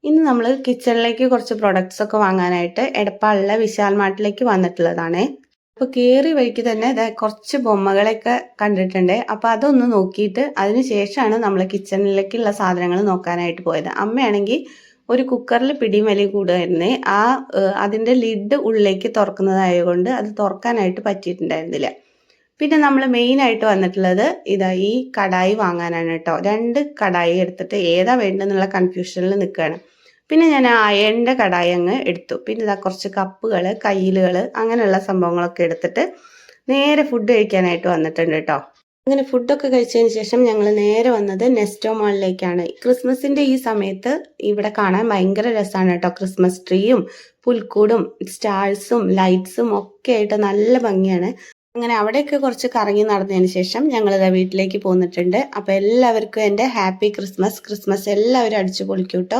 ഇന്ന് നമ്മൾ കിച്ചണിലേക്ക് കുറച്ച് പ്രൊഡക്ട്സ് ഒക്കെ വാങ്ങാനായിട്ട് എടപ്പാളിലെ വിശാൽ മാർട്ടിലേക്ക് വന്നിട്ടുള്ളതാണ്. അപ്പോൾ കയറി വഴിക്ക് തന്നെ കുറച്ച് ബൊമ്മകളൊക്കെ കണ്ടിട്ടുണ്ട്. അപ്പോൾ അതൊന്ന് നോക്കിയിട്ട് അതിന് ശേഷമാണ് നമ്മൾ കിച്ചണിലേക്കുള്ള സാധനങ്ങൾ നോക്കാനായിട്ട് പോയത്. അമ്മയാണെങ്കിൽ ഒരു കുക്കറിൽ പിടിയും വലിയ കൂടുമായിരുന്നേ. അതിൻ്റെ ലിഡ് ഉള്ളിലേക്ക് തുറക്കുന്നതായതുകൊണ്ട് അത് തുറക്കാനായിട്ട് പറ്റിയിട്ടുണ്ടായിരുന്നില്ല. പിന്നെ നമ്മൾ മെയിനായിട്ട് വന്നിട്ടുള്ളത് ഇതാ ഈ കടായി വാങ്ങാനാണ് കേട്ടോ. 2 കടായി എടുത്തിട്ട് ഏതാ വേണ്ടെന്നുള്ള കൺഫ്യൂഷനിൽ നിൽക്കുകയാണ്. പിന്നെ ഞാൻ അയണിൻ്റെ കടായി അങ്ങ് എടുത്തു. പിന്നെ ഇതാ കുറച്ച് കപ്പുകൾ, കയ്യിലുകൾ അങ്ങനെയുള്ള സംഭവങ്ങളൊക്കെ എടുത്തിട്ട് നേരെ ഫുഡ് കഴിക്കാനായിട്ട് വന്നിട്ടുണ്ട് കേട്ടോ. അങ്ങനെ ഫുഡൊക്കെ കഴിച്ചതിന് ശേഷം ഞങ്ങൾ നേരെ വന്നത് നെസ്റ്റോ മാളിലേക്കാണ്. ക്രിസ്മസിൻ്റെ ഈ സമയത്ത് ഇവിടെ കാണാൻ ഭയങ്കര രസമാണ് കേട്ടോ. ക്രിസ്മസ് ട്രീയും പുൽക്കൂടും സ്റ്റാർസും ലൈറ്റ്സും ഒക്കെ ആയിട്ട് നല്ല ഭംഗിയാണ്. അങ്ങനെ അവിടെയൊക്കെ കുറച്ച് കറങ്ങി നടന്നതിന് ശേഷം ഞങ്ങളിതാ വീട്ടിലേക്ക് പോന്നിട്ടുണ്ട്. അപ്പോൾ എല്ലാവർക്കും എൻ്റെ ഹാപ്പി ക്രിസ്മസ്. എല്ലാവരും അടിച്ചു പൊളിക്കൂട്ടോ.